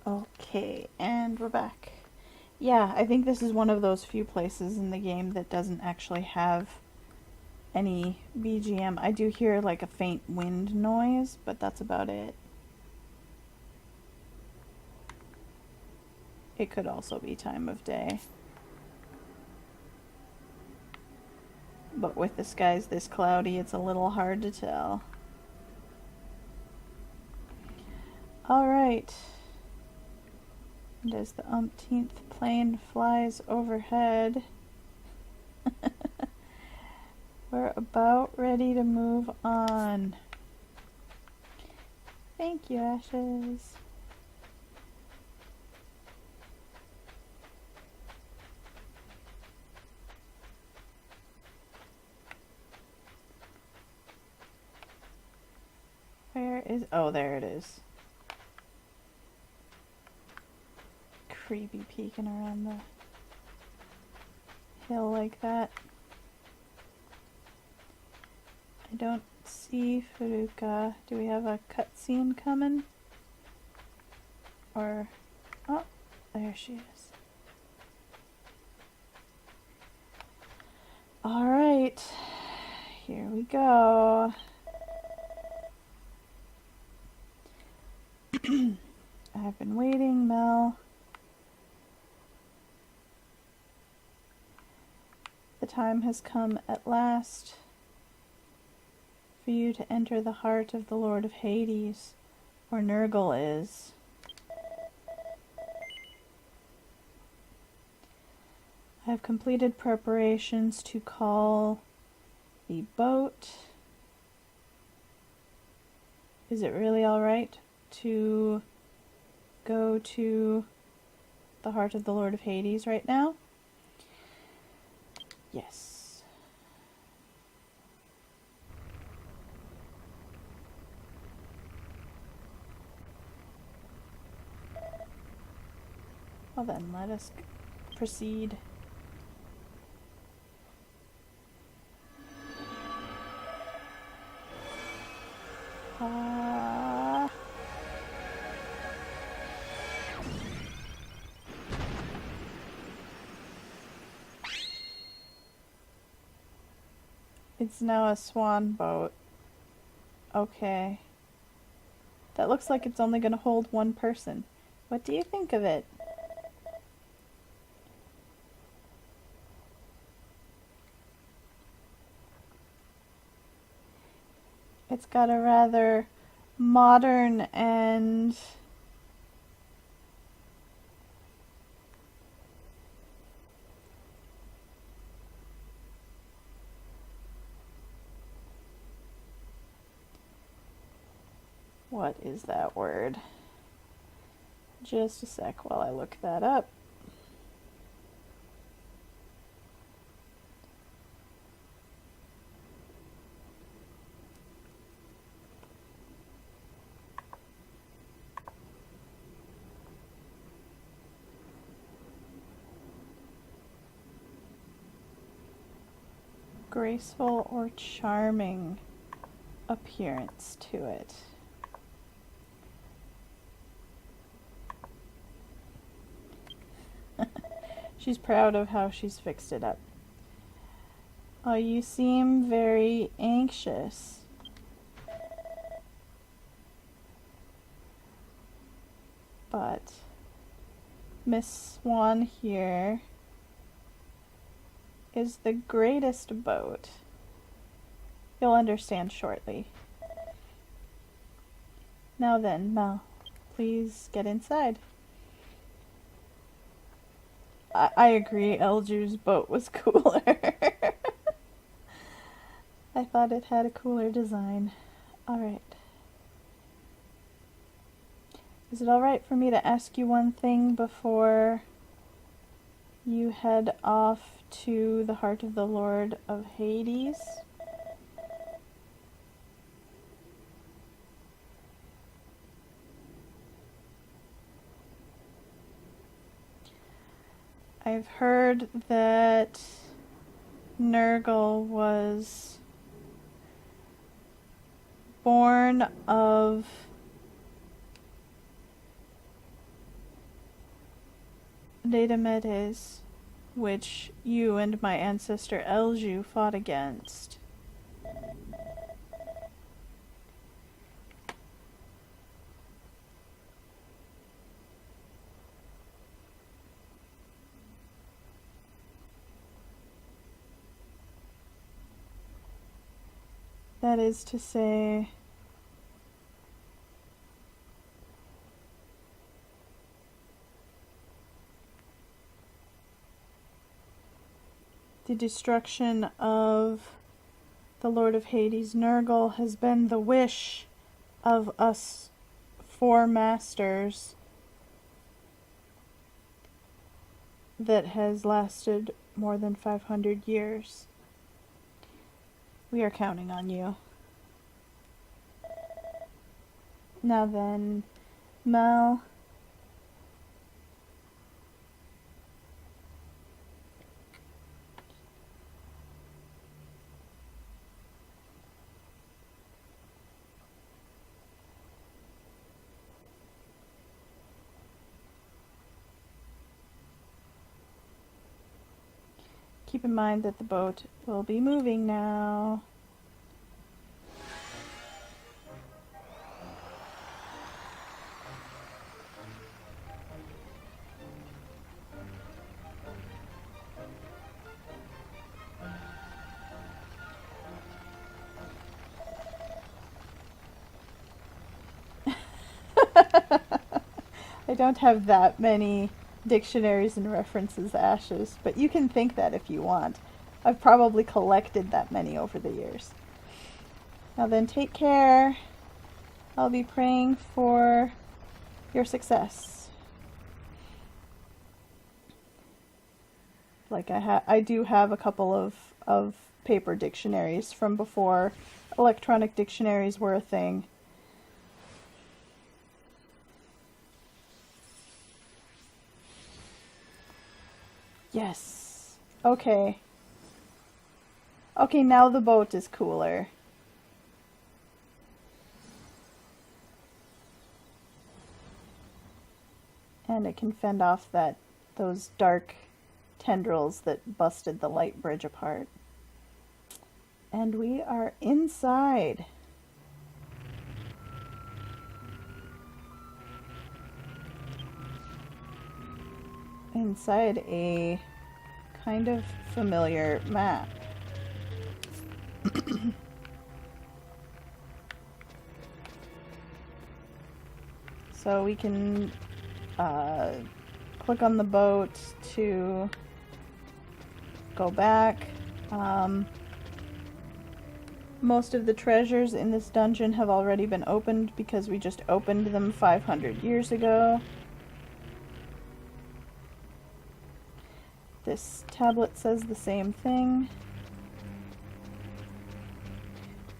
Okay, and we're back. Yeah, I think this is one of those few places in the game that doesn't actually have any BGM. I do hear like a faint wind noise, but that's about it. It could also be time of day. But with the skies this cloudy, it's a little hard to tell. Alright. And as the umpteenth plane flies overhead, we're about ready to move on. Thank you, Ashes. Where is... oh, there it is. Creepy peeking around the hill like that. I don't see Furuka. Do we have a cutscene coming? Or... oh, there she is. Alright, here we go. I've been waiting, Mel. The time has come at last for you to enter the heart of the Lord of Hades, where Nergal is. I have completed preparations to call the boat. Is it really alright to go to the heart of the Lord of Hades right now? Yes. Well then, let us proceed. It's now a swan boat. Okay. That looks like it's only going to hold one person. What do you think of it? It's got a rather modern and what is that word? Just a sec while I look that up. Graceful or charming appearance to it. She's proud of how she's fixed it up. Oh, you seem very anxious. But Miss Swan here is the greatest boat. You'll understand shortly. Now then, Mel, please get inside. I agree, Elju's boat was cooler. I thought it had a cooler design. Alright. Is it alright for me to ask you one thing before you head off to the heart of the Lord of Hades? I've heard that Nergal was born of Datamedes, which you and my ancestor Elju fought against. That is to say, the destruction of the Lord of Hades, Nergal, has been the wish of us four masters that has lasted more than 500 years. We are counting on you. Now then, Mal. Keep in mind that the boat will be moving now. I don't have that many dictionaries and references, Ashes, but you can think that if you want. I've probably collected that many over the years. Now then, take care. I'll be praying for your success. Like I do have a couple of paper dictionaries from before electronic dictionaries were a thing. Yes. Okay. Okay, now the boat is cooler. And it can fend off those dark tendrils that busted the light bridge apart. And we are inside. Inside a kind of familiar map. So we can click on the boat to go back. Most of the treasures in this dungeon have already been opened because we just opened them 500 years ago. This tablet says the same thing.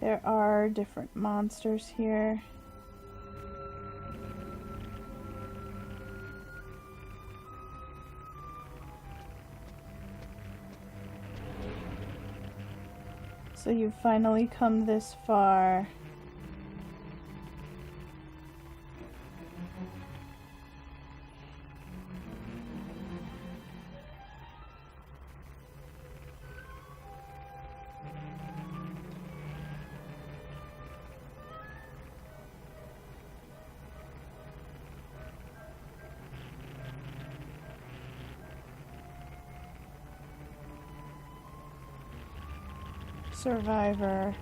There are different monsters here. So you've finally come this far. Survivor,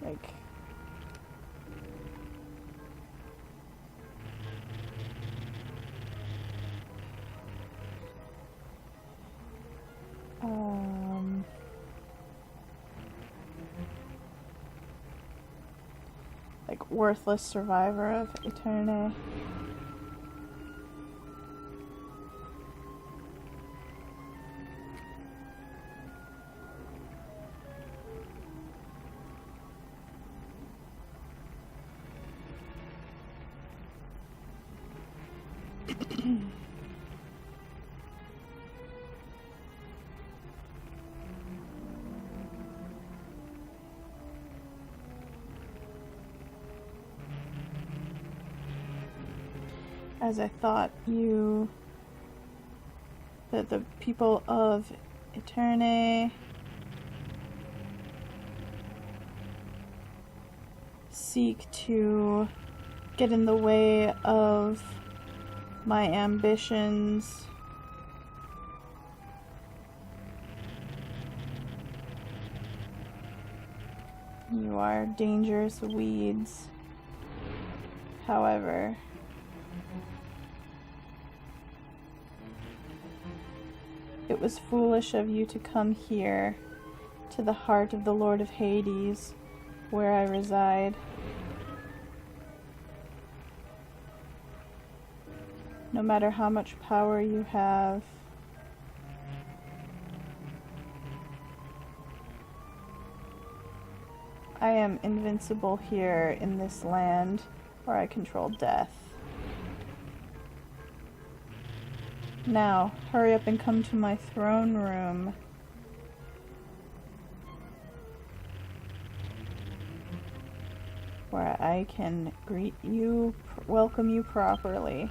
like, like worthless survivor of Eternity. As I thought, you that the people of Eterne seek to get in the way of my ambitions. You are dangerous weeds. However, it was foolish of you to come here, to the heart of the Lord of Hades, where I reside. No matter how much power you have, I am invincible here in this land where I control death. Now, hurry up and come to my throne room. Where I can greet you, welcome you properly.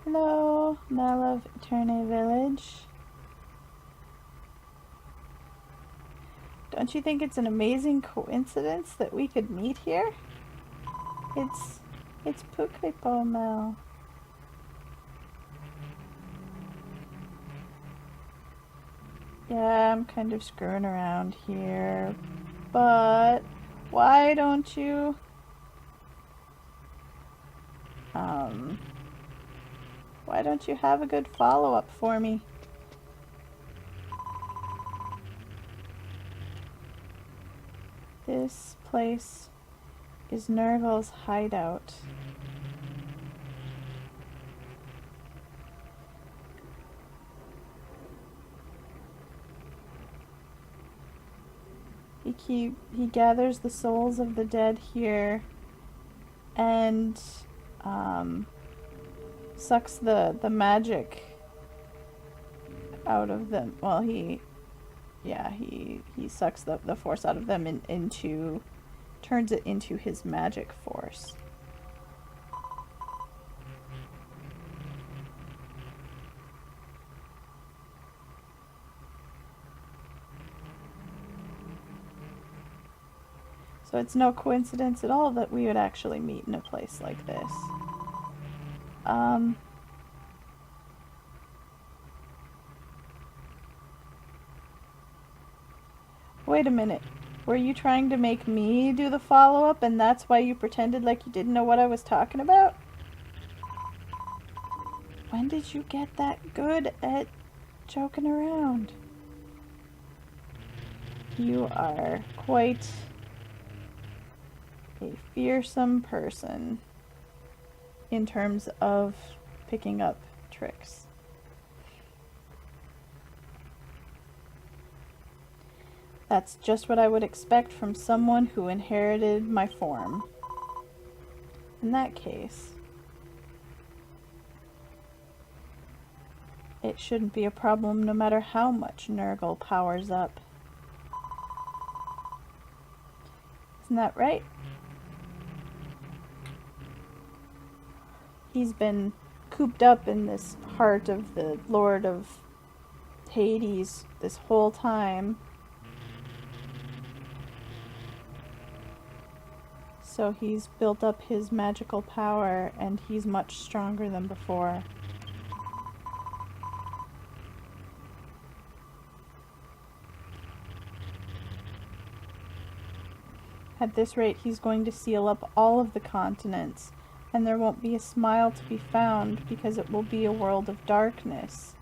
Hello, Mel of Eterne Village. Don't you think it's an amazing coincidence that we could meet here? It's Pukripo, Mel. Yeah, I'm kind of screwing around here, but why don't you have a good follow-up for me? This place is Nergal's hideout. He gathers the souls of the dead here and sucks the magic out of them. Well, he sucks the force out of them into turns it into his magic force. So it's no coincidence at all that we would actually meet in a place like this. Wait a minute. Were you trying to make me do the follow-up and that's why you pretended like you didn't know what I was talking about? When did you get that good at joking around? You are quite a fearsome person in terms of picking up tricks. That's just what I would expect from someone who inherited my form. In that case, it shouldn't be a problem no matter how much Nergal powers up. Isn't that right? He's been cooped up in this heart of the Lord of Hades this whole time. So he's built up his magical power and he's much stronger than before. At this rate, he's going to seal up all of the continents, and there won't be a smile to be found because it will be a world of darkness.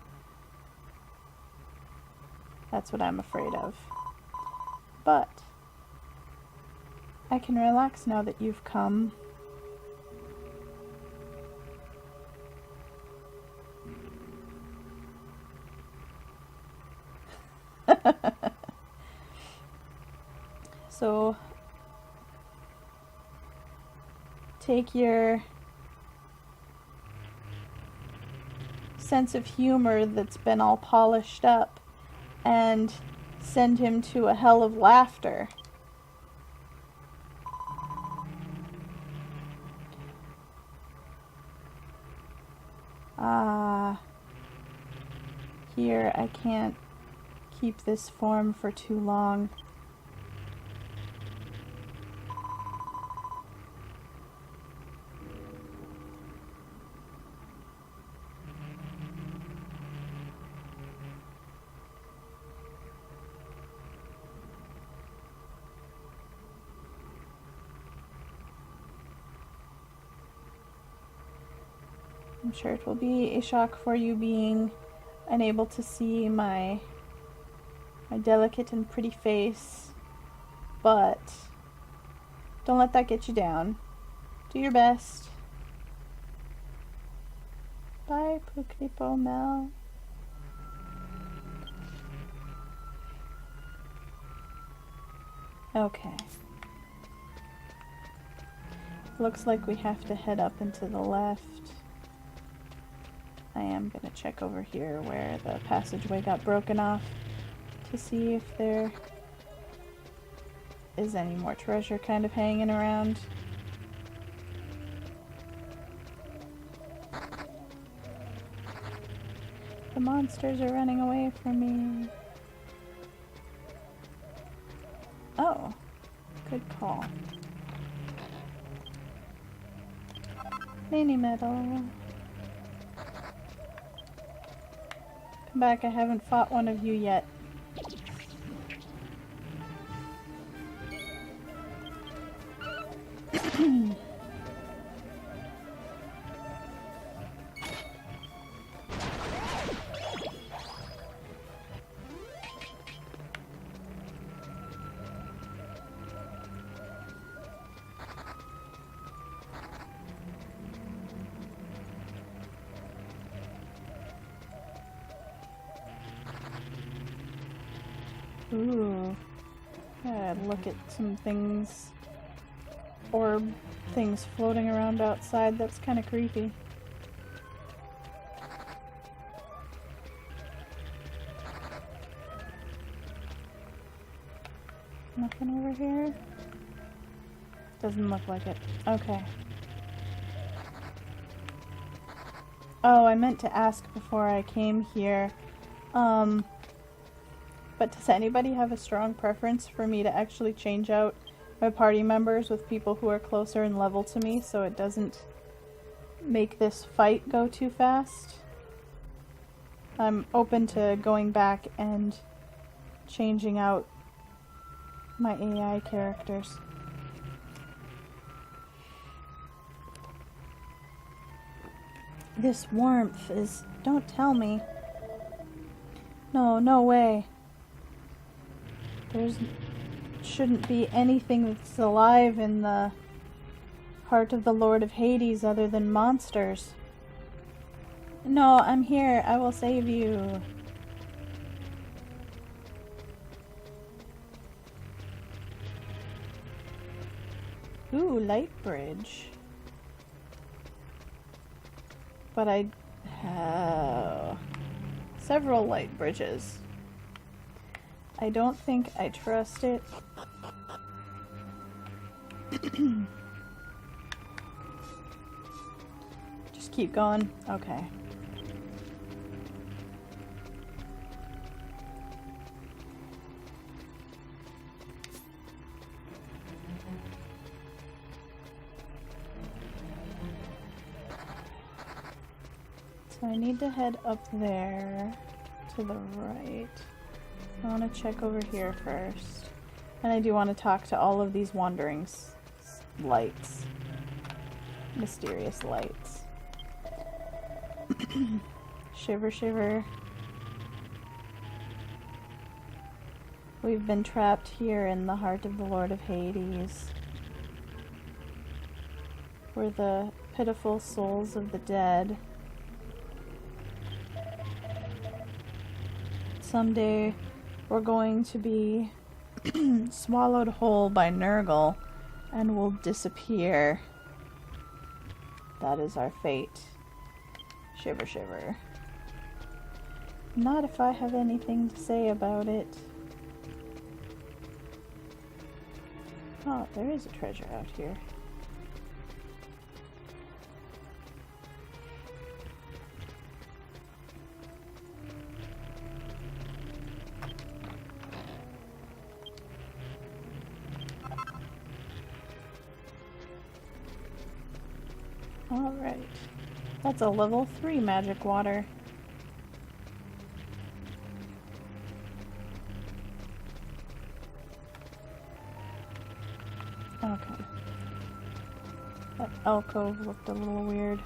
That's what I'm afraid of. But I can relax now that you've come. So take your sense of humor that's been all polished up and send him to a hell of laughter. Here I can't keep this form for too long. I'm sure it will be a shock for you being unable to see my delicate and pretty face, but don't let that get you down. Do your best. Bye, Pukripo Mel. Okay. Looks like we have to head up and to the left. I am gonna check over here where the passageway got broken off to see if there is any more treasure kind of hanging around. The monsters are running away from me. Oh, good call. Mini medal. Come back, I haven't fought one of you yet. Ooh. Look at some things. Orb things floating around outside. That's kind of creepy. Nothing over here? Doesn't look like it. Okay. Oh, I meant to ask before I came here. But does anybody have a strong preference for me to actually change out my party members with people who are closer in level to me so it doesn't make this fight go too fast? I'm open to going back and changing out my AI characters. This warmth is... don't tell me. No, no way. There's shouldn't be anything that's alive in the heart of the Lord of Hades other than monsters. No, I'm here. I will save you. Ooh, light bridge. But I have several light bridges. I don't think I trust it. Just keep going. Okay. So I need to head up there to the right. I want to check over here first. And I do want to talk to all of these wandering lights. Mysterious lights. Shiver, shiver. We've been trapped here in the heart of the Lord of Hades. We're the pitiful souls of the dead. Someday we're going to be Swallowed whole by Nergal and will disappear. That is our fate. Shiver, shiver. Not if I have anything to say about it. Oh, there is a treasure out here. Alright. That's a level 3 magic water. Okay. That alcove looked a little weird.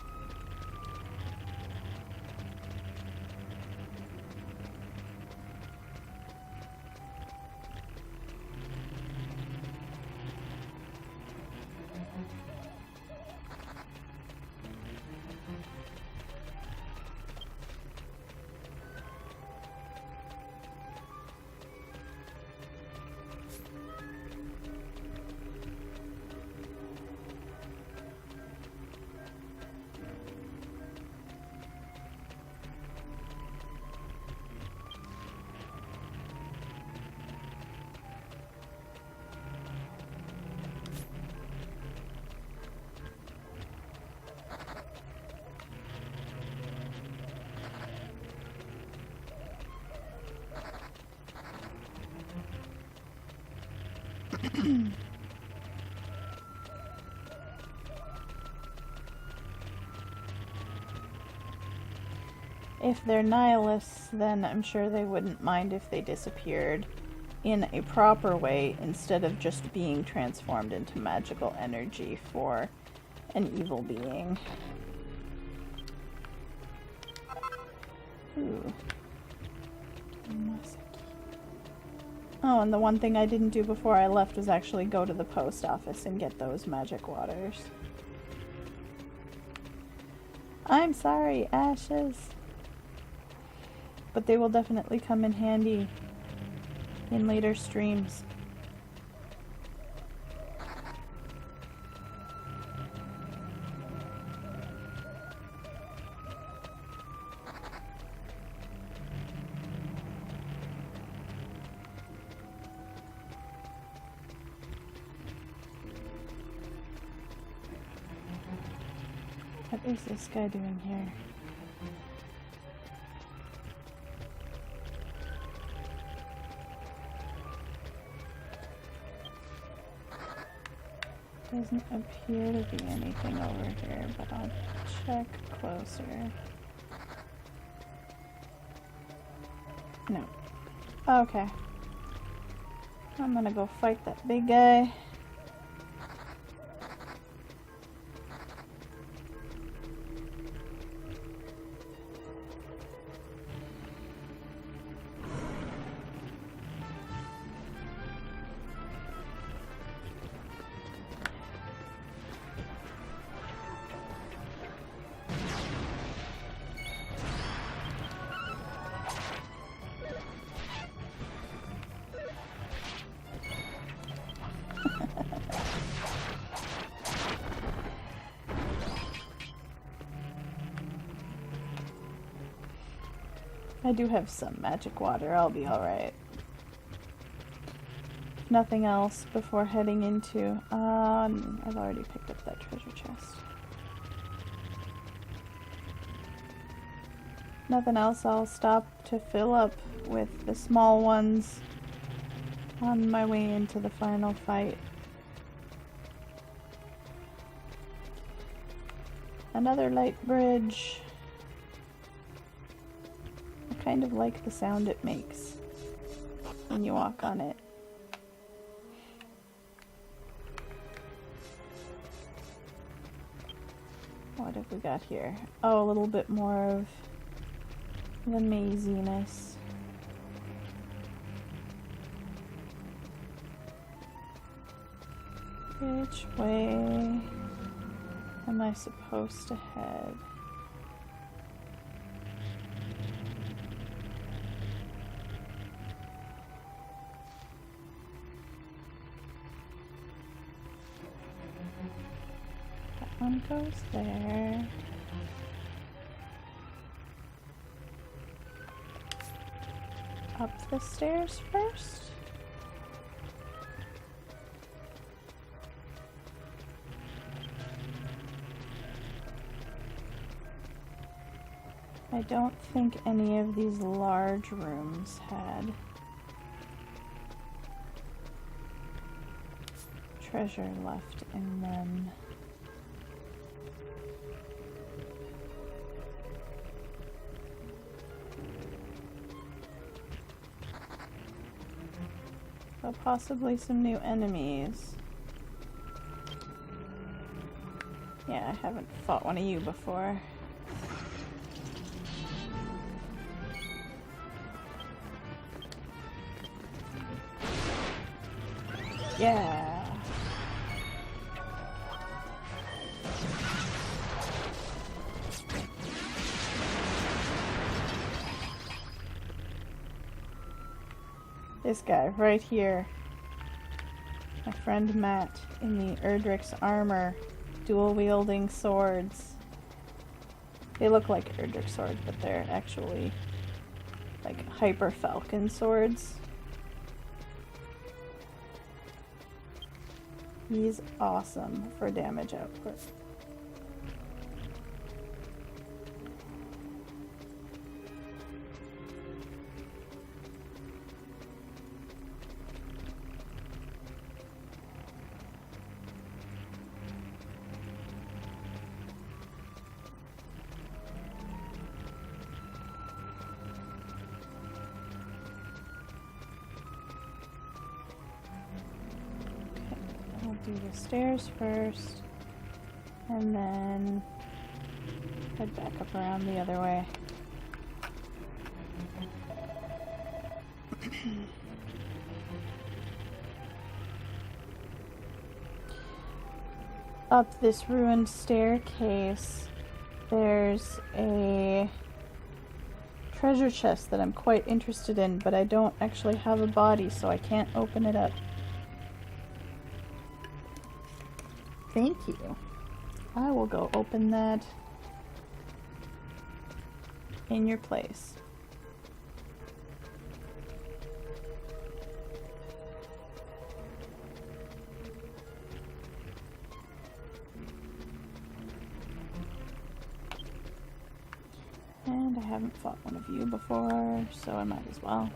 If they're nihilists, then I'm sure they wouldn't mind if they disappeared in a proper way instead of just being transformed into magical energy for an evil being. Ooh. Oh, and the one thing I didn't do before I left was actually go to the post office and get those magic waters. I'm sorry, Ashes. But they will definitely come in handy in later streams. What is this guy doing here? Doesn't appear to be anything over here, but I'll check closer. No. Okay. I'm gonna go fight that big guy. I do have some magic water, I'll be alright. If nothing else before heading into... I've already picked up that treasure chest. Nothing else, I'll stop to fill up with the small ones on my way into the final fight. Another light bridge. I kind of like the sound it makes when you walk on it. What have we got here? Oh, a little bit more of the maziness. Which way am I supposed to head? one goes there. Up the stairs first? I don't think any of these large rooms had treasure left in them. So possibly some new enemies. Yeah, I haven't fought one of you before. Yeah. This guy right here. My friend Matt in the Erdrick's armor, dual wielding swords. They look like Erdrick swords, but they're actually like hyper falcon swords. He's awesome for damage output. Do the stairs first, and then head back up around the other way. Up this ruined staircase, there's a treasure chest that I'm quite interested in, but I don't actually have a body, so I can't open it up. Thank you. I will go open that in your place. And I haven't fought one of you before, so I might as well.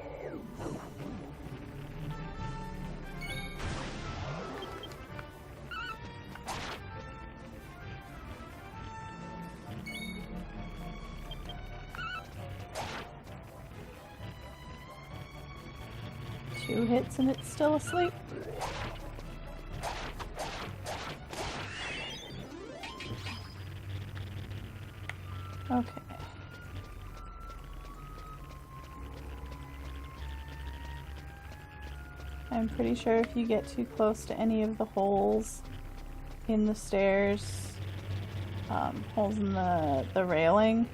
Two hits and it's still asleep. Okay. I'm pretty sure if you get too close to any of the holes in the stairs, holes in the railing,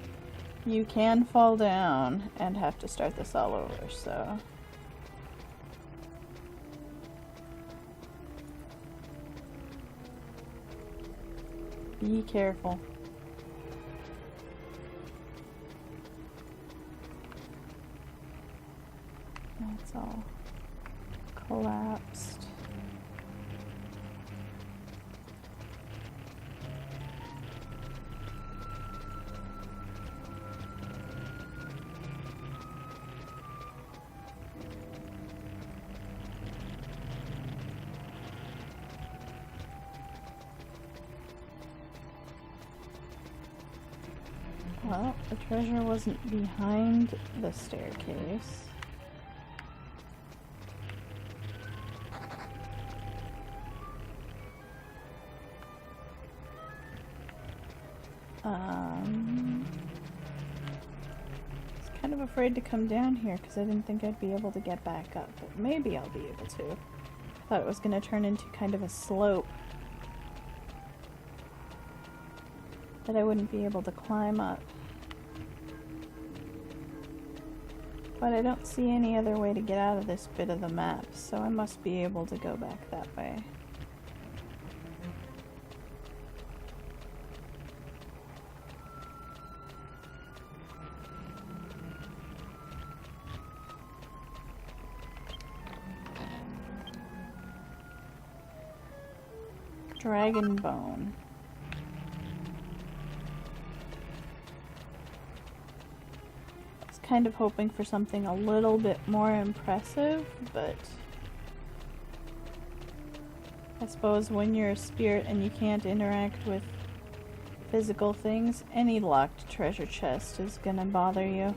you can fall down and have to start this all over, so... be careful. That's all collapsed. Well, the treasure wasn't behind the staircase. I was kind of afraid to come down here because I didn't think I'd be able to get back up, but maybe I'll be able to. I thought it was going to turn into kind of a slope that I wouldn't be able to climb up. But I don't see any other way to get out of this bit of the map, so I must be able to go back that way. Dragon bone. I was kind of hoping for something a little bit more impressive, but I suppose when you're a spirit and you can't interact with physical things, any locked treasure chest is gonna bother you.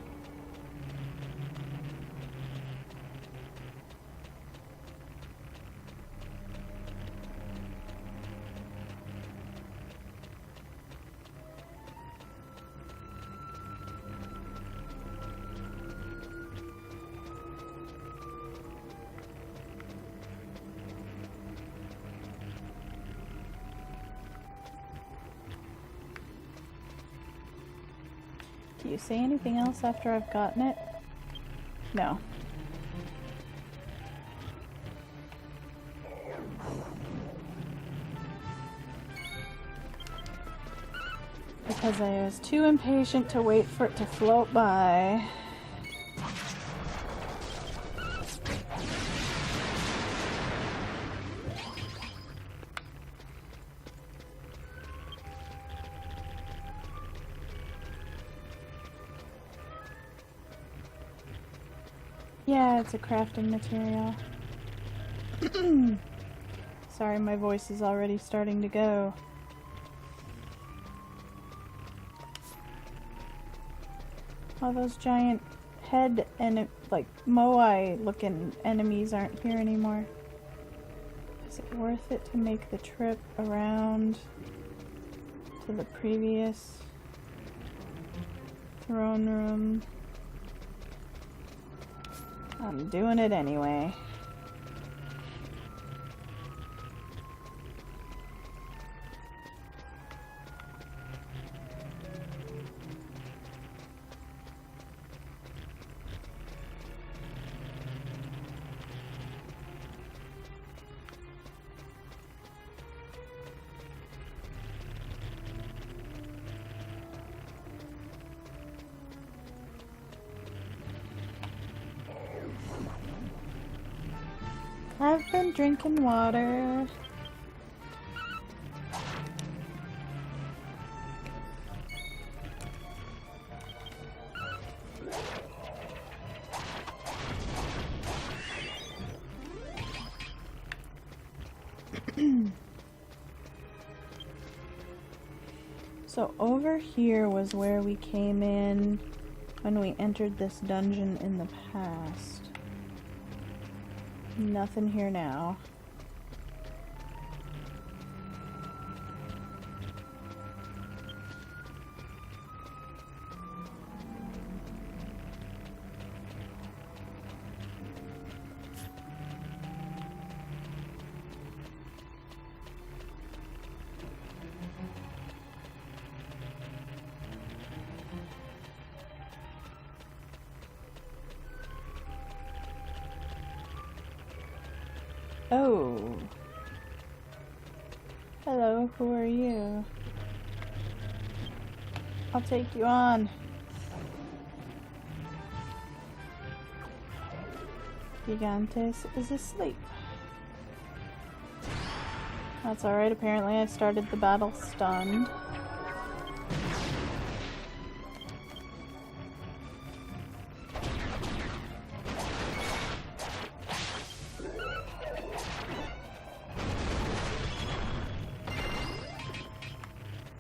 Do you say anything else after I've gotten it? No. Because I was too impatient to wait for it to float by. Yeah, it's a crafting material. Sorry, my voice is already starting to go. All those giant head and like moai looking enemies aren't here anymore. Is it worth it to make the trip around to the previous throne room? I'm doing it anyway. I've been drinking water. So over here was where we came in when we entered this dungeon in the past. Nothing here now. Oh. Hello, who are you? I'll take you on. Gigantes is asleep. That's alright, apparently I started the battle stunned.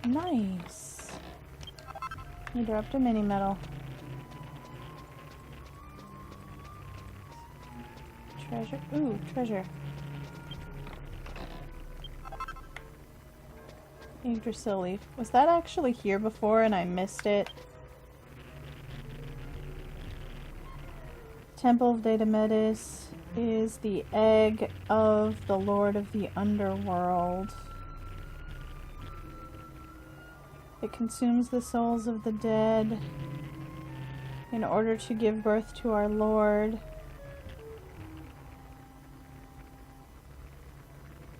Nice. You dropped a mini medal. Treasure. Ooh, treasure. Yggdrasil leaf. Was that actually here before and I missed it? Temple of Datamedes is the egg of the Lord of the Underworld. It consumes the souls of the dead in order to give birth to our Lord.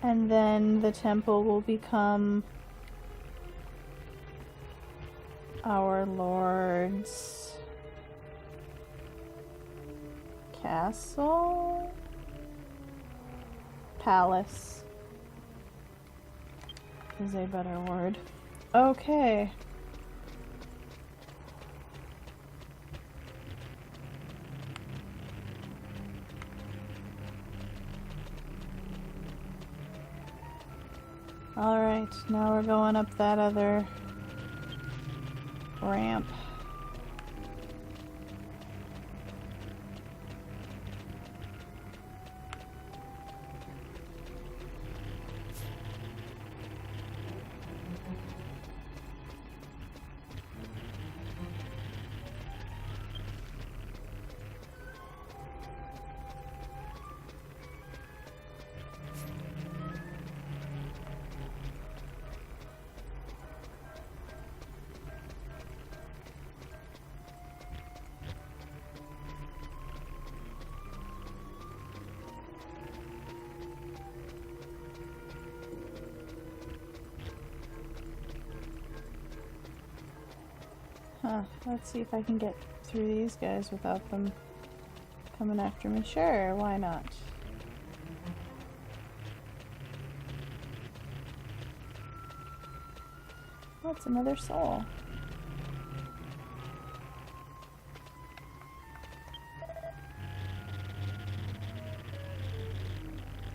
And then the temple will become our Lord's castle? Palace. is a better word. Okay. Alright, now we're going up that other ramp. Let's see if I can get through these guys without them coming after me. Sure, why not? Oh, it's another soul.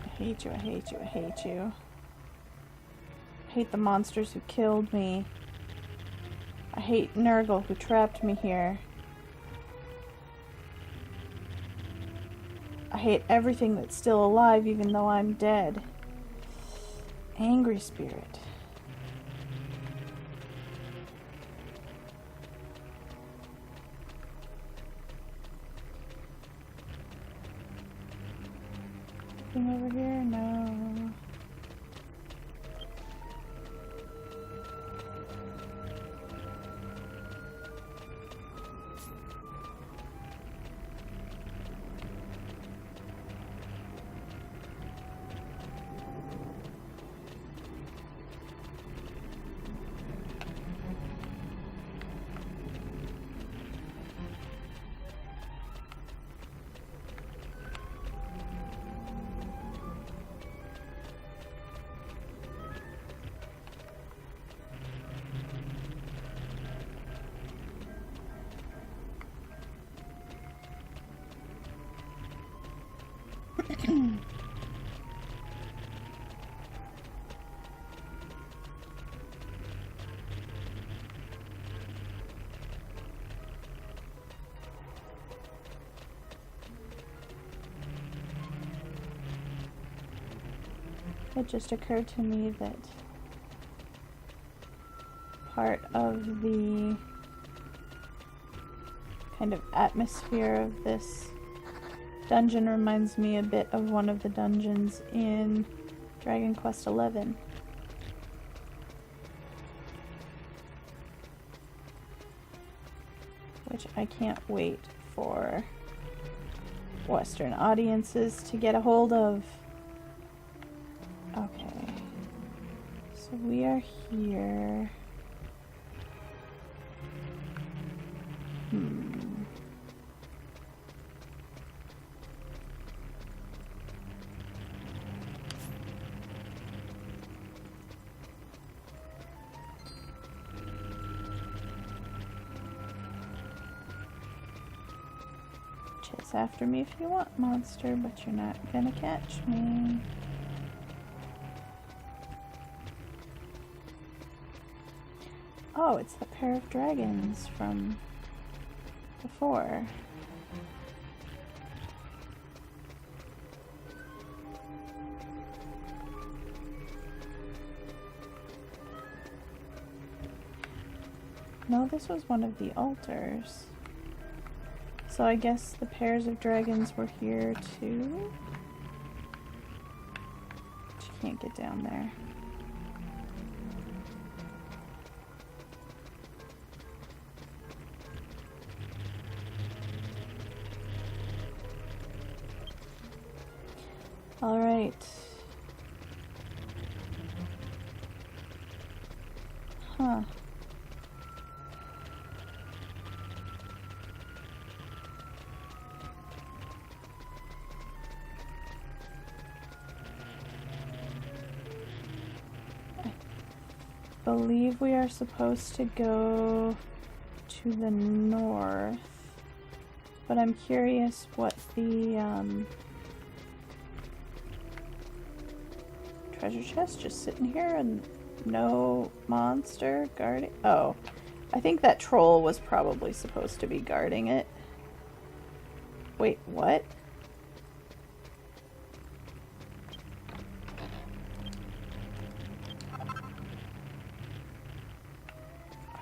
I hate you, I hate you, I hate you. I hate the monsters who killed me. I hate Nergal who trapped me here. I hate everything that's still alive even though I'm dead. Angry spirit. Anything over here? No. It just occurred to me that part of the kind of atmosphere of this dungeon reminds me a bit of one of the dungeons in Dragon Quest XI. Which I can't wait for Western audiences to get a hold of. Okay, so we are here. Chase after me if you want, monster, but you're not gonna catch me. Oh, it's the pair of dragons from before. No, this was one of the altars. So I guess the pairs of dragons were here too? But you can't get down there. All right. Huh. believe we are supposed to go to the north, but I'm curious what the treasure chest just sitting here and no monster guarding. Oh, I think that troll was probably supposed to be guarding it. Wait, what?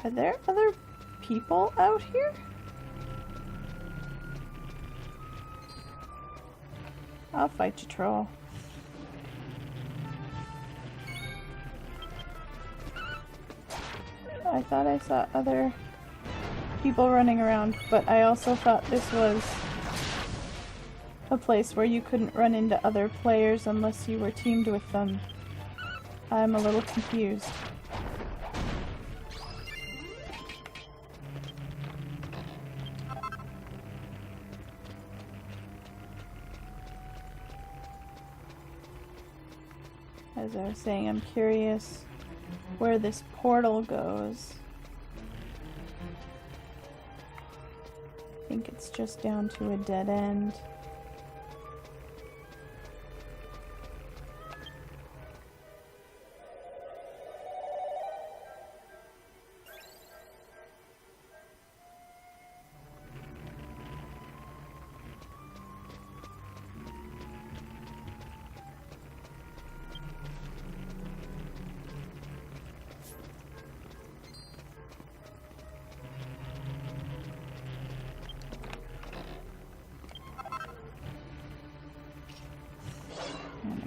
Are there other people out here? I'll fight you, troll. I thought I saw other people running around, but I also thought this was a place where you couldn't run into other players unless you were teamed with them. I'm a little confused. As I was saying, I'm curious where this portal goes. I think it's just down to a dead end.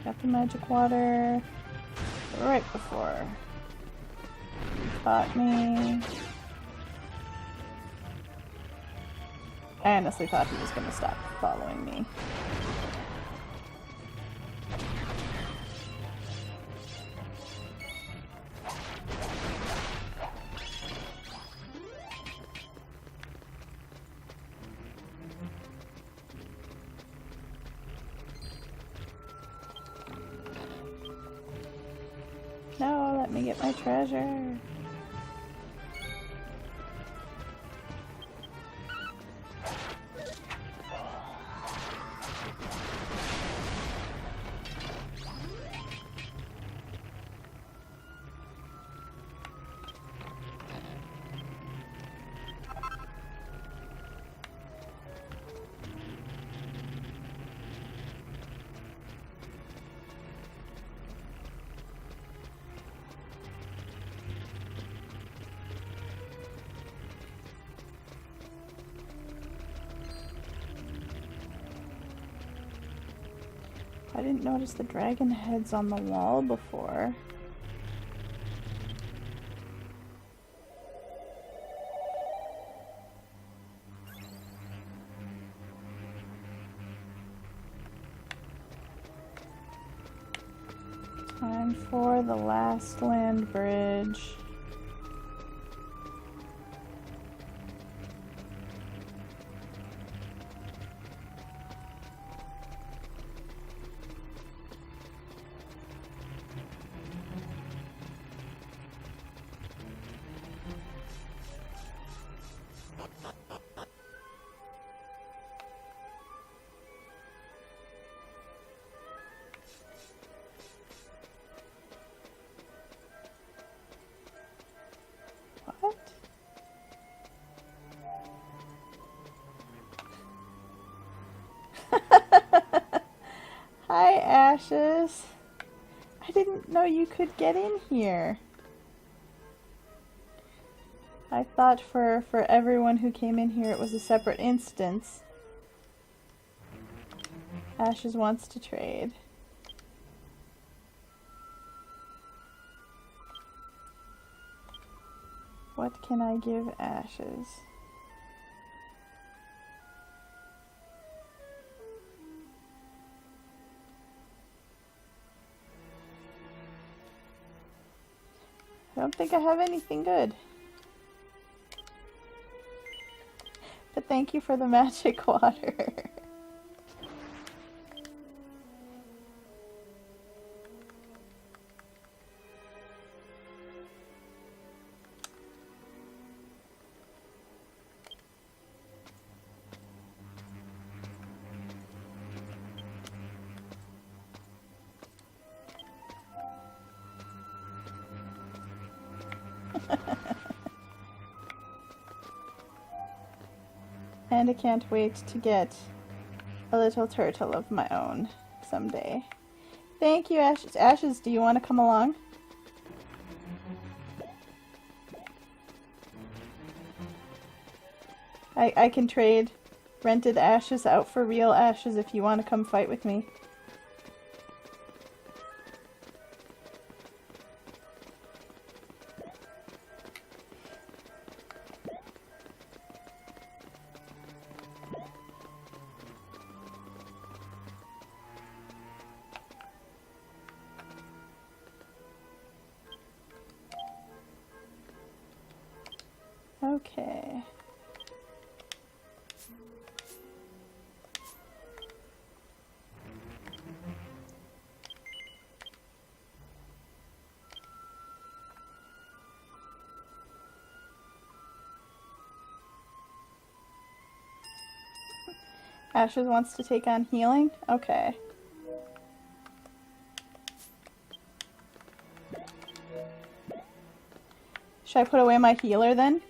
Got the magic water right before he caught me. I honestly thought he was going to stop following me. No, let me get my treasure. I didn't notice the dragon heads on the wall before. Time for the last land bridge. What? Hi, Ashes. I didn't know you could get in here. I thought for everyone who came in here it was a separate instance. Ashes wants to trade. What can I give Ashes? I don't think I have anything good. But thank you for the magic water. And I can't wait to get a little turtle of my own someday. Thank you, Ashes. Ashes, do you want to come along? I can trade rented Ashes out for real Ashes if you want to come fight with me. Okay. Ashes wants to take on healing? Okay. Should I put away my healer then?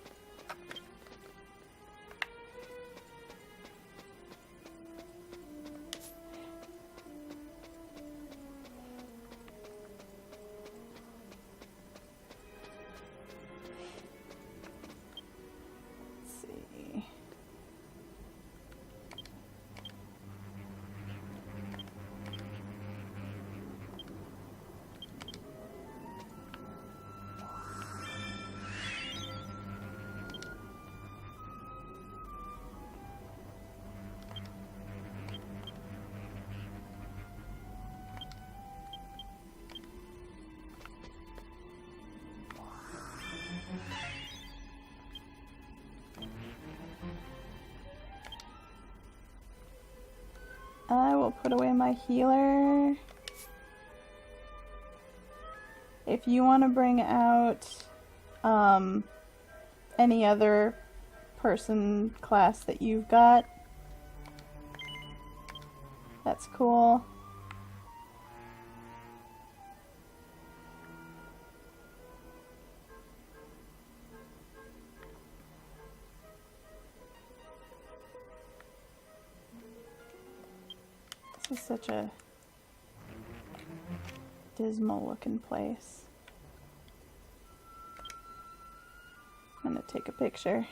I will put away my healer. If you want to bring out any other person class that you've got, that's cool. This is such a dismal looking place. I'm gonna take a picture.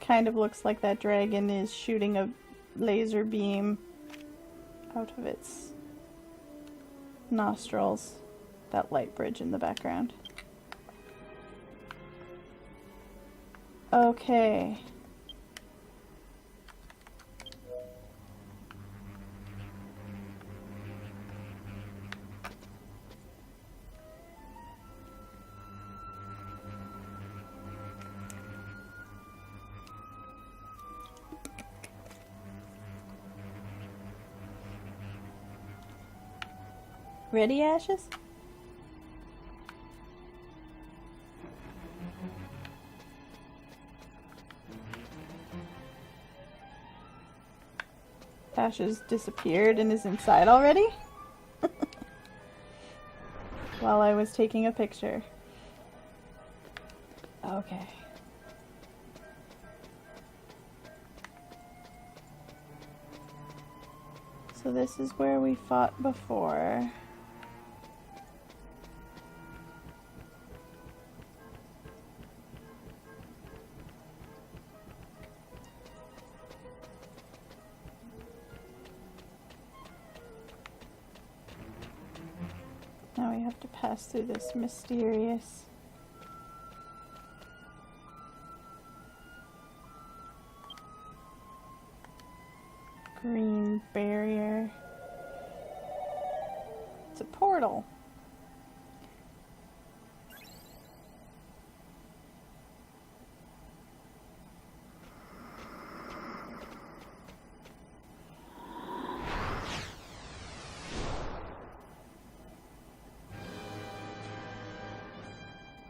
Kind of looks like that dragon is shooting a laser beam out of its nostrils. That light bridge in the background. Okay. Ready, Ashes? Ashes disappeared and is inside already? While I was taking a picture. Okay. So this is where we fought before. Now we have to pass through this mysterious green barrier. It's a portal.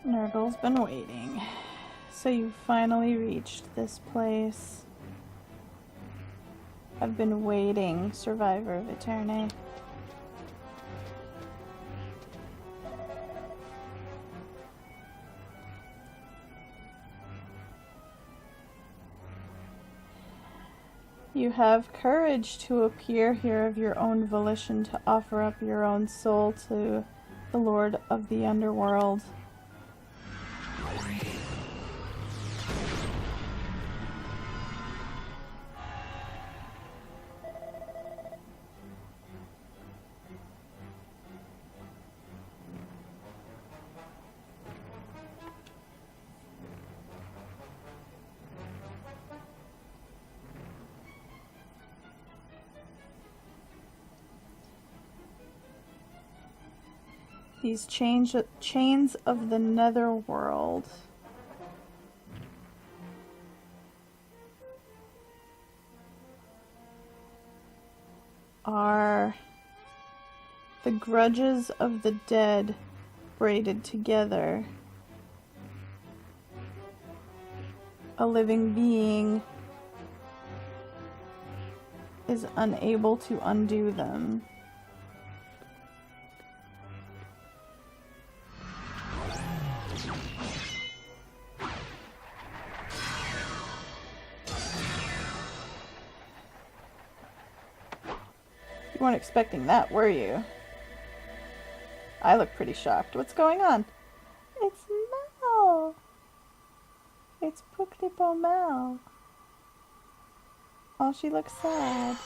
Nergal's been waiting. So you finally reached this place. I've been waiting, Survivor of Eternity. You have courage to appear here of your own volition, to offer up your own soul to the Lord of the Underworld. These chains of the netherworld are the grudges of the dead braided together. A living being is unable to undo them. You weren't expecting that, were you? I look pretty shocked. What's going on? It's Mel. It's Puclipo Mel. Oh, she looks sad.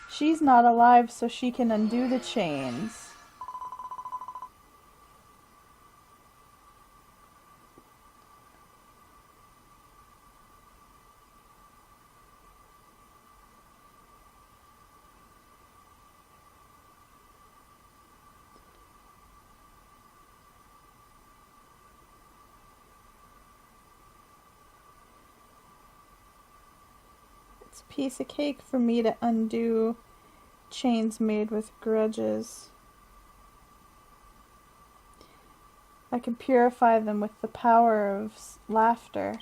She's not alive, so she can undo the chains. It's a piece of cake for me to undo chains made with grudges. I can purify them with the power of laughter.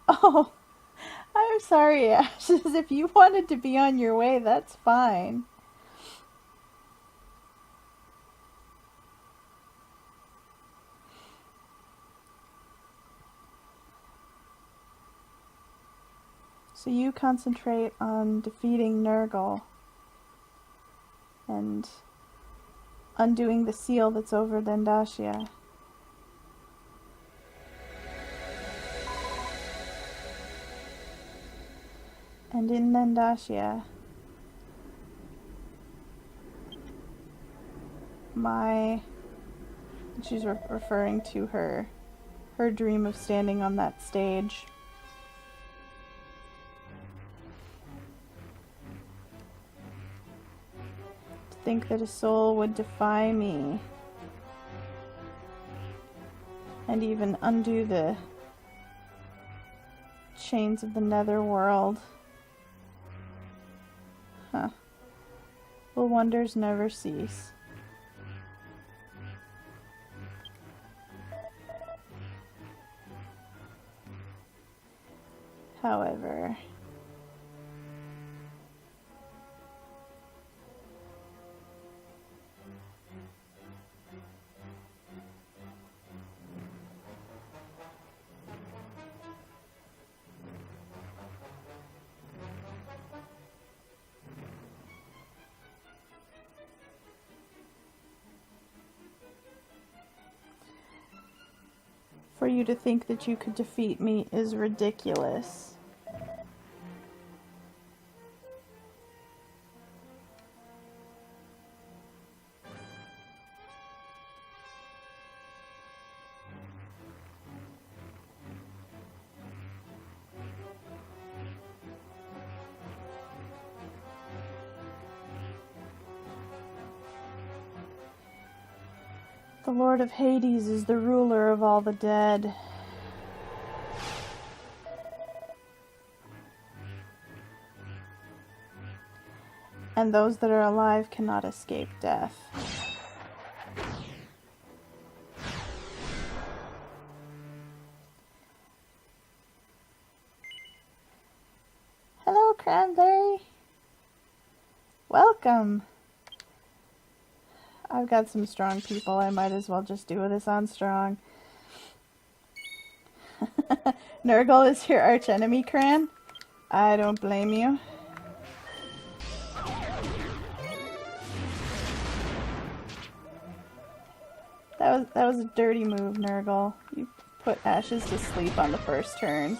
Oh, I'm sorry, Ashes. If you wanted to be on your way, that's fine. So you concentrate on defeating Nergal and undoing the seal that's over Dendashia. And in Dendashia, she's referring to her dream of standing on that stage. Think that a soul would defy me and even undo the chains of the netherworld. Huh. Will wonders never cease? However, for you to think that you could defeat me is ridiculous. The Lord of Hades is the ruler of all the dead. And those that are alive cannot escape death. Hello, Cranberry. Welcome. I've got some strong people. I might as well just do this on strong. Nergal is your archenemy, Cran. I don't blame you. That was a dirty move, Nergal. You put Ashes to sleep on the first turn.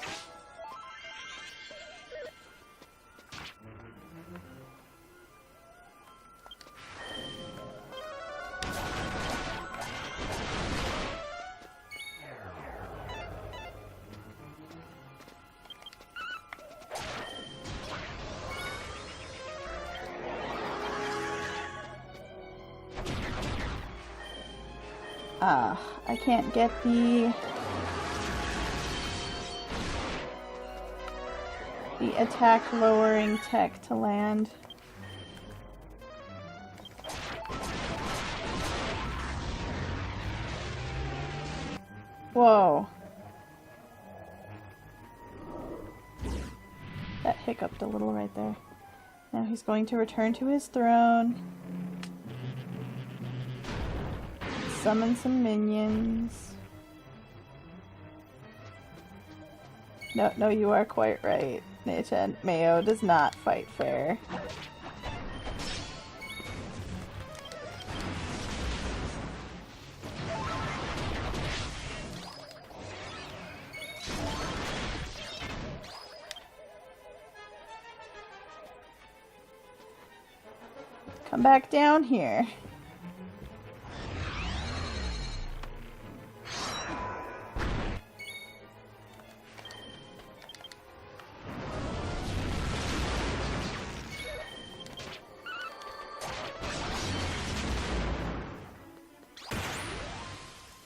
I can't get the attack lowering tech to land. Whoa. That hiccuped a little right there. Now he's going to return to his throne. Summon some minions. No, you are quite right. Nation Mayo does not fight fair. Come back down here.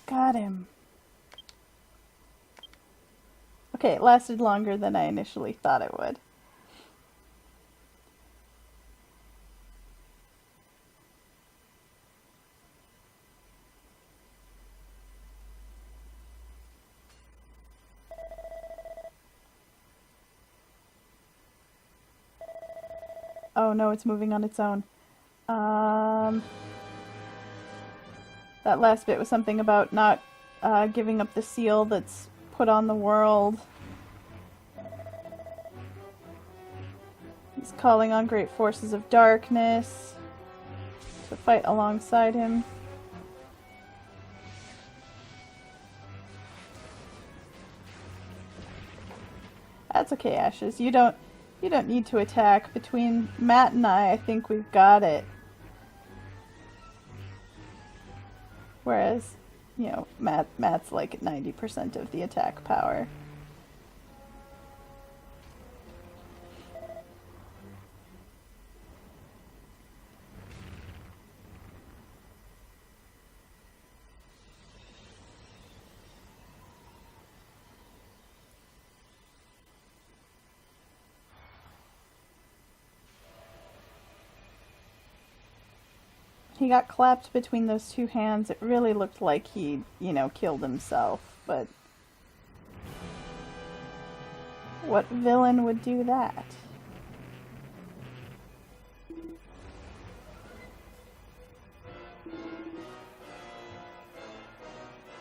Got him. Okay, it lasted longer than I initially thought it would. Oh no, it's moving on its own. That last bit was something about not giving up the seal that's put on the world. He's calling on great forces of darkness to fight alongside him. That's okay, Ashes. You don't need to attack. Between Matt and I think we've got it. Whereas, you know, Matt's like 90% of the attack power. He got clapped between those two hands. It really looked like he, you know, killed himself, but what villain would do that?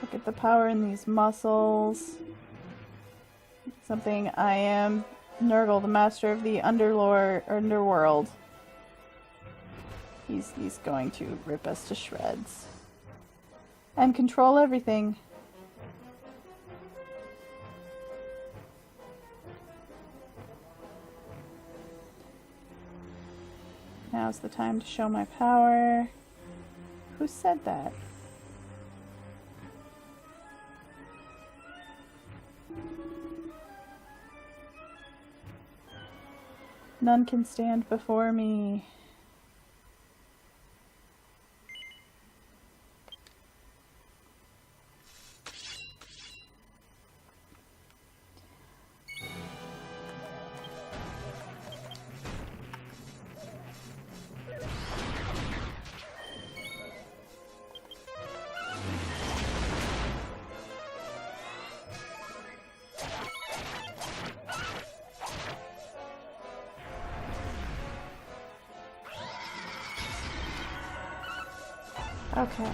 Look at the power in these muscles. Something I am Nergal, the master of the underworld. He's going to rip us to shreds. And control everything. Now's the time to show my power. Who said that? None can stand before me. Okay.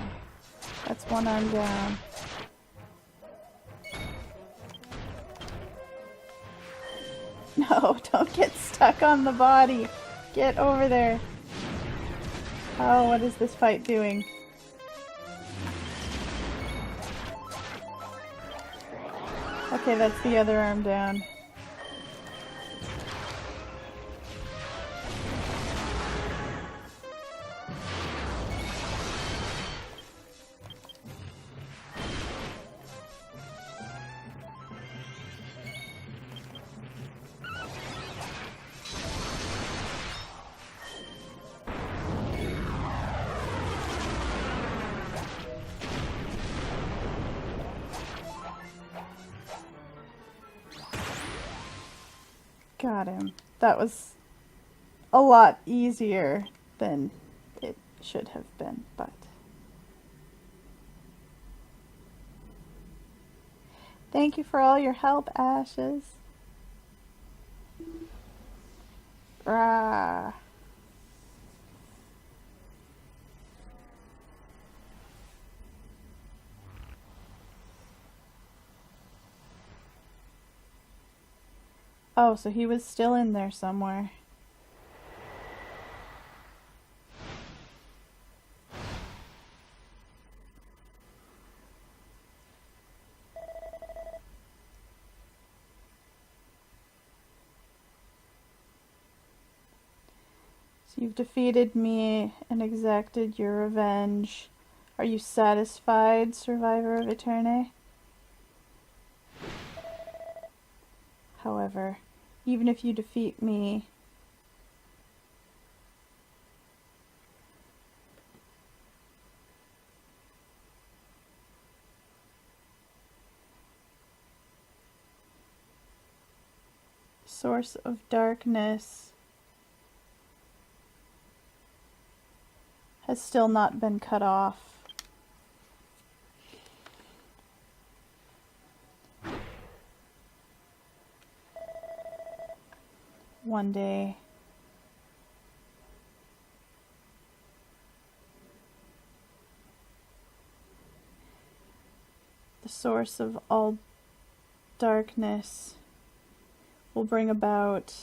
That's one arm down. No, don't get stuck on the body. Get over there. Oh, what is this fight doing? Okay, that's the other arm down. Got him. That was a lot easier than it should have been, but... Thank you for all your help, Ashes. Rah. Oh, so he was still in there somewhere. So you've defeated me and exacted your revenge. Are you satisfied, Survivor of Eternity? However, even if you defeat me, source of darkness has still not been cut off. One day, the source of all darkness will bring about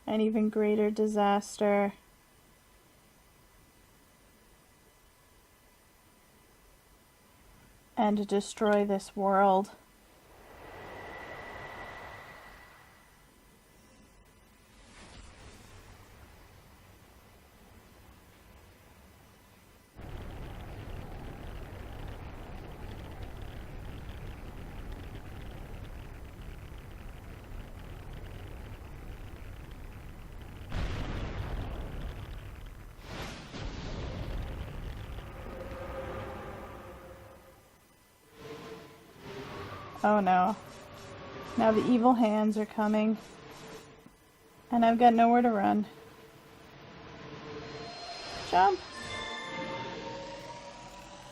an even greater disaster. And destroy this world. Oh no. Now the evil hands are coming. And I've got nowhere to run. Jump!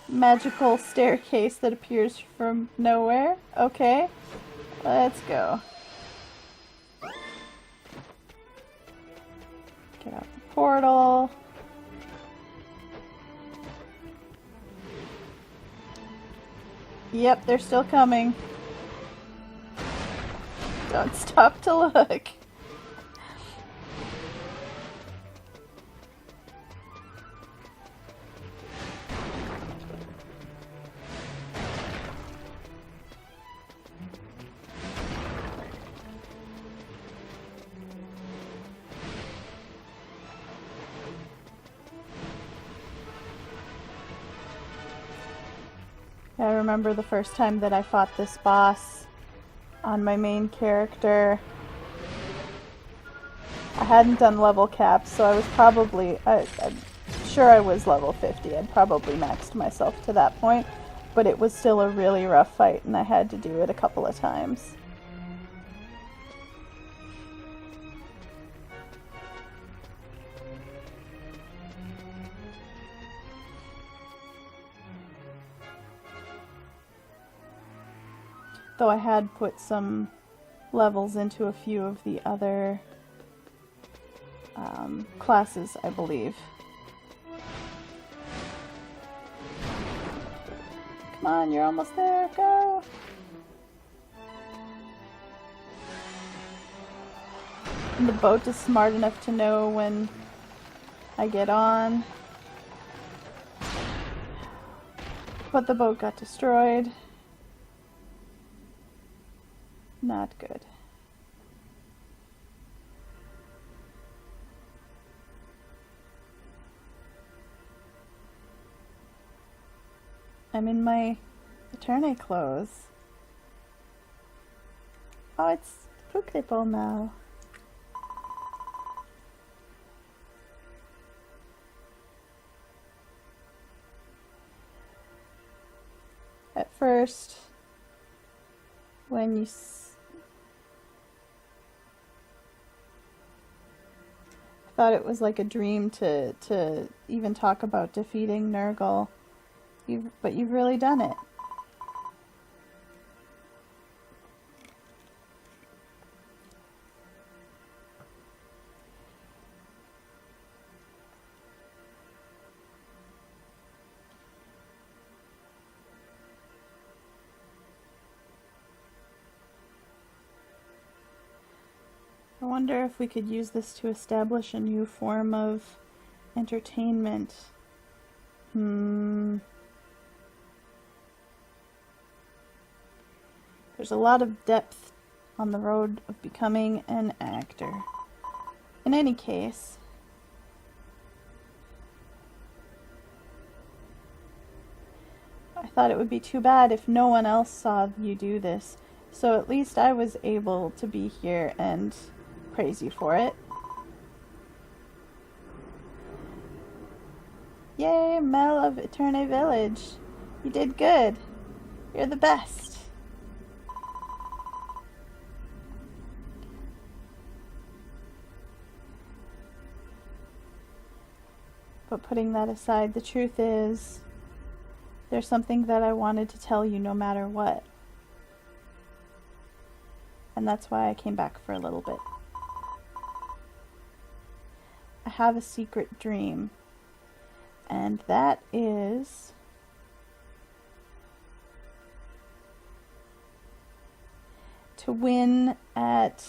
Magical staircase that appears from nowhere. Okay. Let's go. Get out the portal. Yep, they're still coming. Don't stop to look. I remember the first time that I fought this boss on my main character. I hadn't done level caps, so I was probably, I'm sure I was level 50. I'd probably maxed myself to that point, but it was still a really rough fight and I had to do it a couple of times. Though I had put some levels into a few of the other classes, I believe. Come on, you're almost there. Go. And the boat is smart enough to know when I get on. But the boat got destroyed. Not good. I'm in my Eterne clothes. Oh, it's Pukripo now. At first, when you thought it was like a dream to even talk about defeating Nergal, but you've really done it. I wonder if we could use this to establish a new form of entertainment. There's a lot of depth on the road of becoming an actor. In any case, I thought it would be too bad if no one else saw you do this, so at least I was able to be here and praise you for it. Yay, Mel of Eterne Village. You did good. You're the best. But putting that aside, the truth is, there's something that I wanted to tell you no matter what. And that's why I came back for a little bit. I have a secret dream, and that is to win at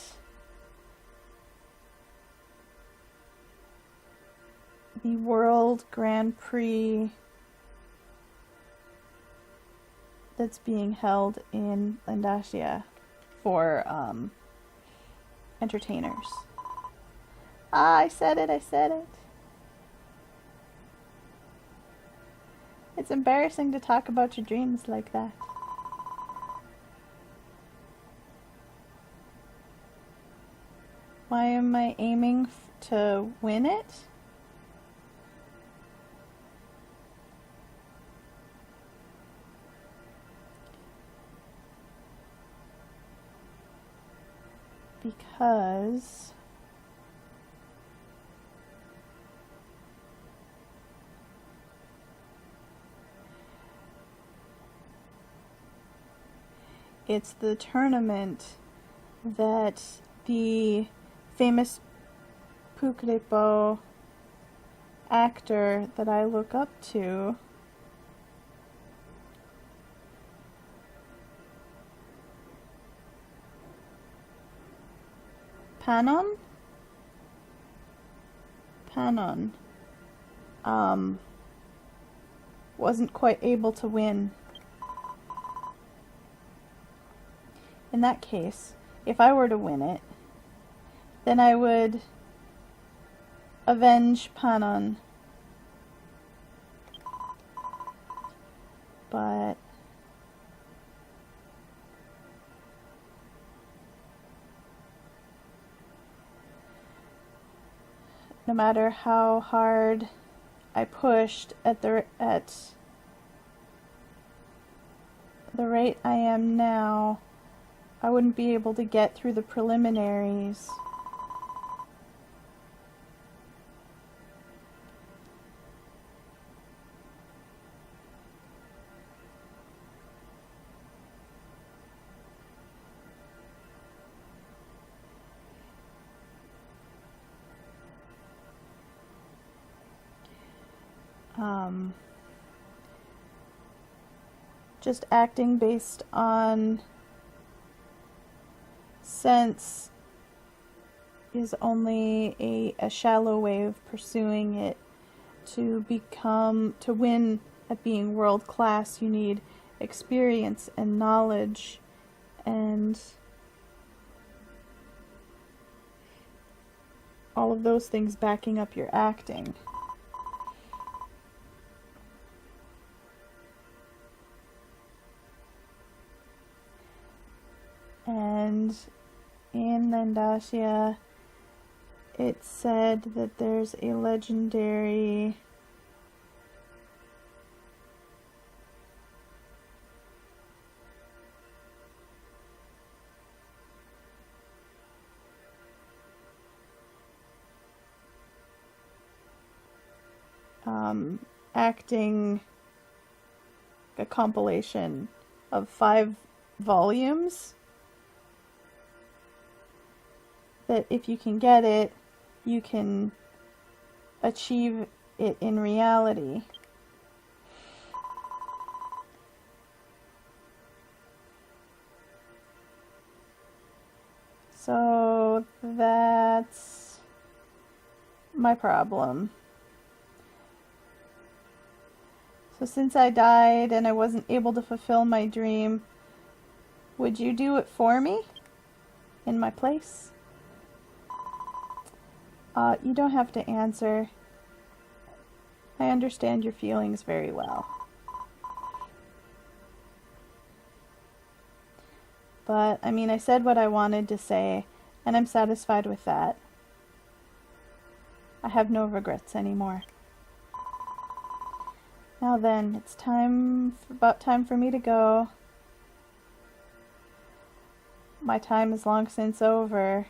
the World Grand Prix that's being held in Landasia for entertainers. Ah, I said it. It's embarrassing to talk about your dreams like that. Why am I aiming to win it? Because it's the tournament that the famous Pukripo actor that I look up to Panon wasn't quite able to win. In that case, if I were to win it, then I would avenge Panon. But no matter how hard I pushed at the rate I am now, I wouldn't be able to get through the preliminaries. just acting based on sense is only a shallow way of pursuing it. To win at being world class, you need experience and knowledge and all of those things backing up your acting. And in Landasia, it said that there's a legendary acting, a compilation of 5 volumes that if you can get it, you can achieve it in reality. So that's my problem. So since I died and I wasn't able to fulfill my dream, would you do it for me? In my place? You don't have to answer. I understand your feelings very well. But, I mean, I said what I wanted to say, and I'm satisfied with that. I have no regrets anymore. Now then, it's about time for me to go. My time is long since over.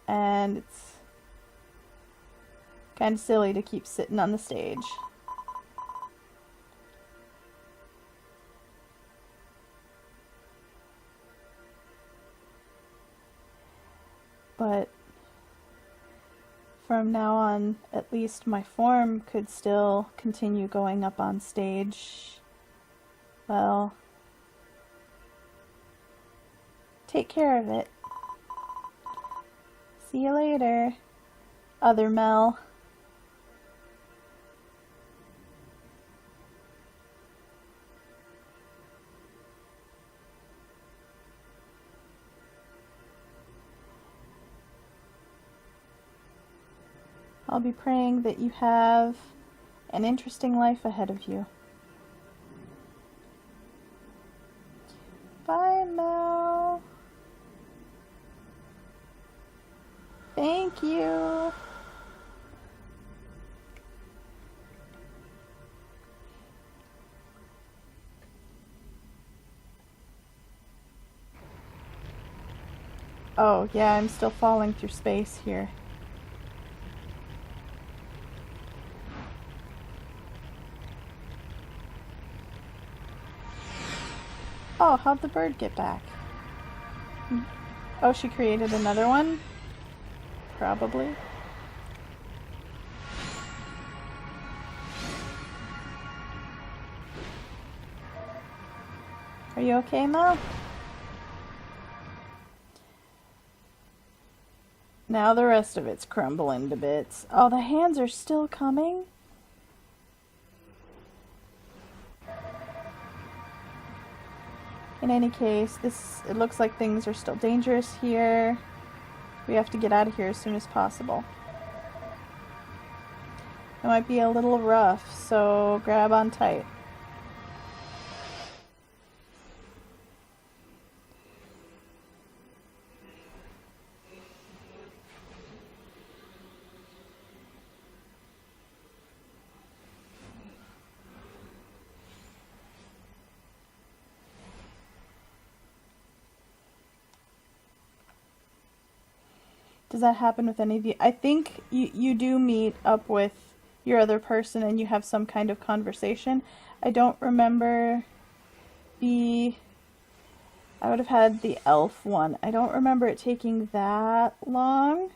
And it's kind of silly to keep sitting on the stage. But from now on, at least my form could still continue going up on stage. Well, take care of it. See you later, other Mel. I'll be praying that you have an interesting life ahead of you. Bye, Mel. Thank you. Oh, yeah, I'm still falling through space here. Oh, how'd the bird get back? Oh, she created another one? Probably. Are you okay, Mel? Now the rest of it's crumbling to bits. Oh, the hands are still coming? In any case, it looks like things are still dangerous here. We have to get out of here as soon as possible. It might be a little rough, so grab on tight. Does that happen with any of you? I think you do meet up with your other person and you have some kind of conversation. I don't remember I would have had the elf one. I don't remember it taking that long.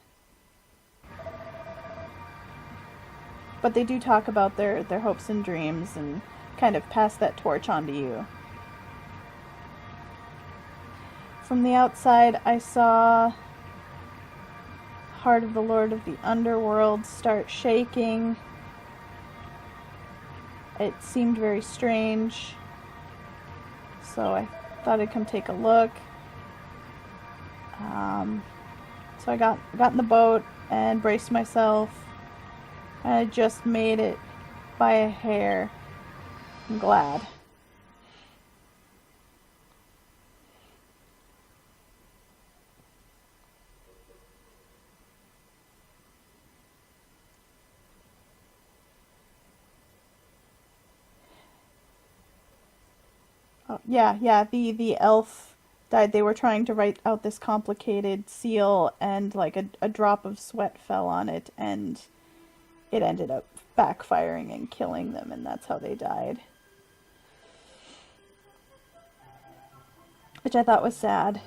But they do talk about their hopes and dreams and kind of pass that torch on to you. From the outside, I saw Heart of the Lord of the Underworld start shaking. It seemed very strange, so I thought I'd come take a look. So I got in the boat and braced myself, and I just made it by a hair. I'm glad. Oh, yeah, the elf died. They were trying to write out this complicated seal, and like a drop of sweat fell on it, and it ended up backfiring and killing them, and that's how they died. Which I thought was sad.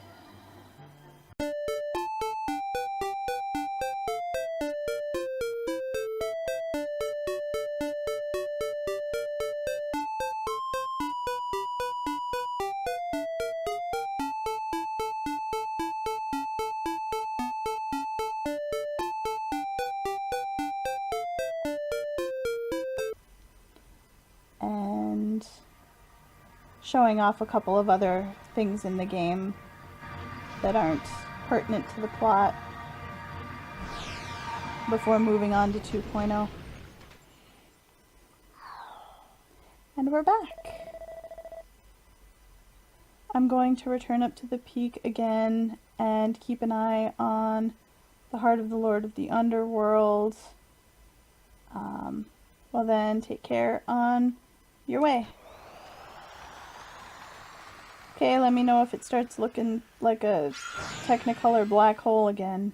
And showing off a couple of other things in the game that aren't pertinent to the plot before moving on to 2.0. And we're back. I'm going to return up to the peak again and keep an eye on the Heart of the Lord of the Underworld. Well then, take care on your way. Okay, let me know if it starts looking like a Technicolor black hole again.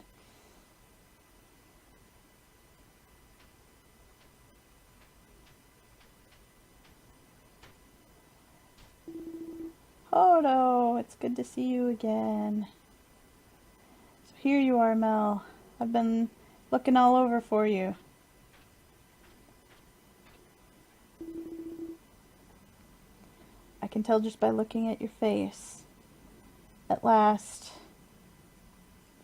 Hodo, it's good to see you again. So here you are, Mel. I've been looking all over for you. I can tell just by looking at your face. At last,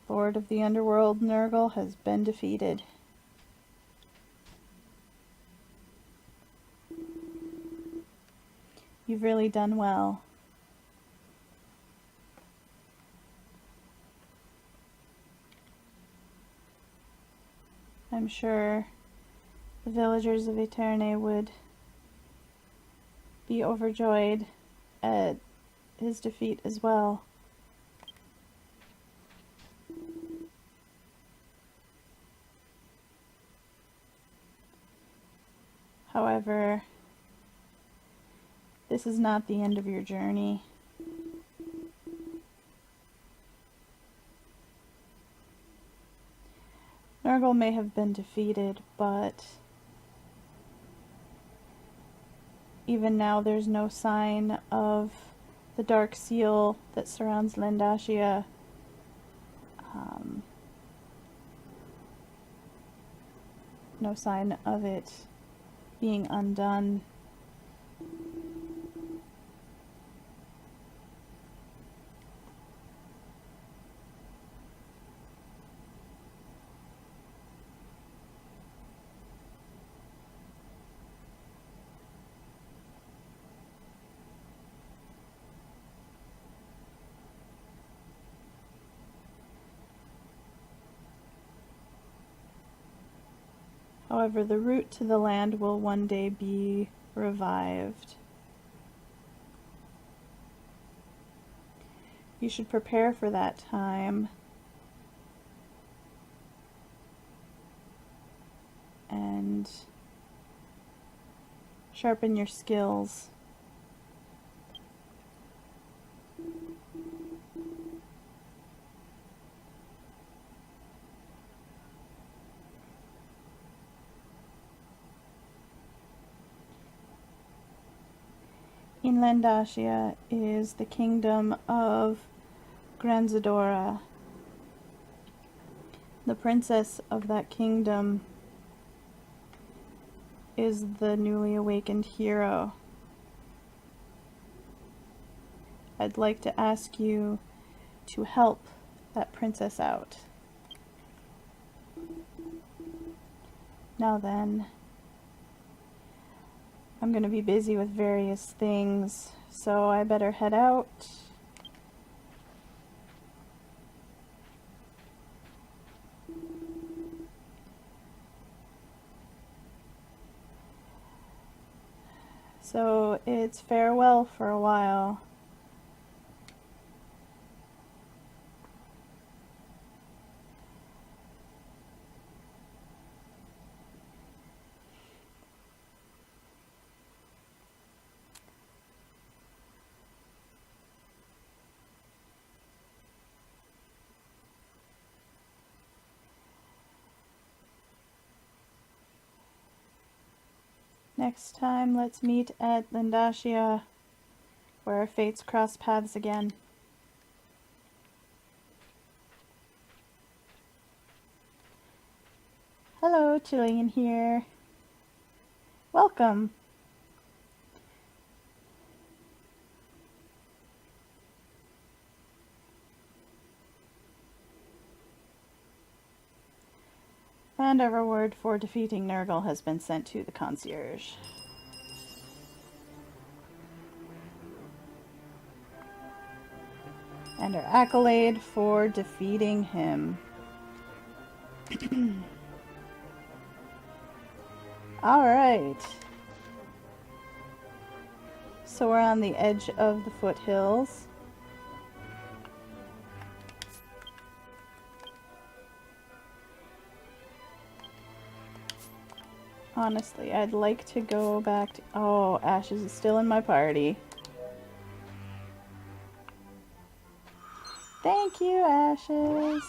Lord of the Underworld Nergal has been defeated. You've really done well. I'm sure the villagers of Eterne would be overjoyed at his defeat as well. However, this is not the end of your journey. Nergal may have been defeated, but even now there's no sign of the dark seal that surrounds Landashia. No sign of it being undone. However, the route to the land will one day be revived. You should prepare for that time and sharpen your skills. In Landashia is the kingdom of Granzadora. The princess of that kingdom is the newly awakened hero I'd like to ask you to help that princess out. Now then, I'm going to be busy with various things, so I better head out. So it's farewell for a while. Next time, let's meet at Lindashia, where our fates cross paths again. Hello, Chilean here. Welcome. And a reward for defeating Nergal has been sent to the concierge. And our accolade for defeating him. Alright. So we're on the edge of the foothills. Honestly, I'd like to go back to... Oh, Ashes is still in my party. Thank you, Ashes.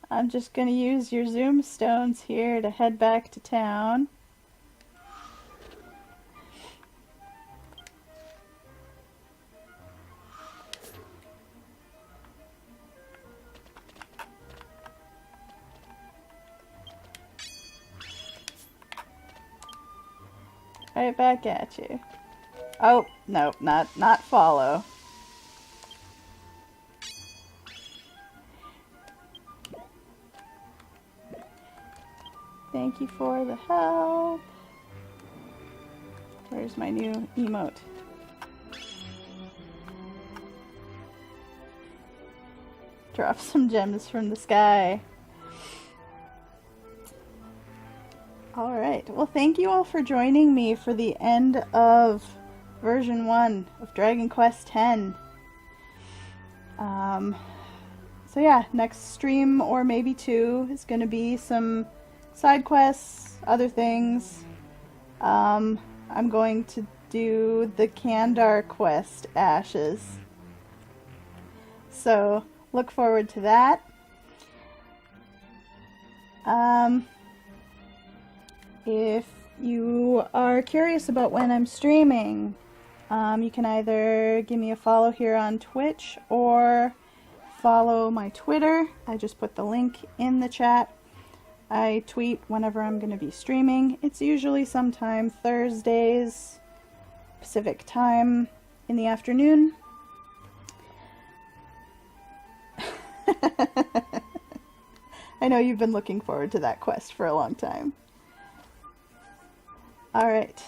I'm just gonna use your Zoom stones here to head back to town. Right back at you. Oh, no, not follow. Thank you for the help. Where's my new emote? Drop some gems from the sky. Alright, well thank you all for joining me for the end of version 1 of Dragon Quest X. So yeah, next stream, or maybe 2, is going to be some side quests, other things. I'm going to do the Kandar quest, Ashes. So, look forward to that. If you are curious about when I'm streaming, you can either give me a follow here on Twitch or follow my Twitter. I just put the link in the chat. I tweet whenever I'm going to be streaming. It's usually sometime Thursdays, Pacific time in the afternoon. I know you've been looking forward to that quest for a long time. Alright,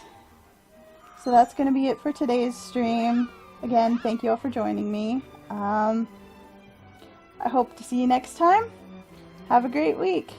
so that's going to be it for today's stream. Again, thank you all for joining me. I hope to see you next time. Have a great week.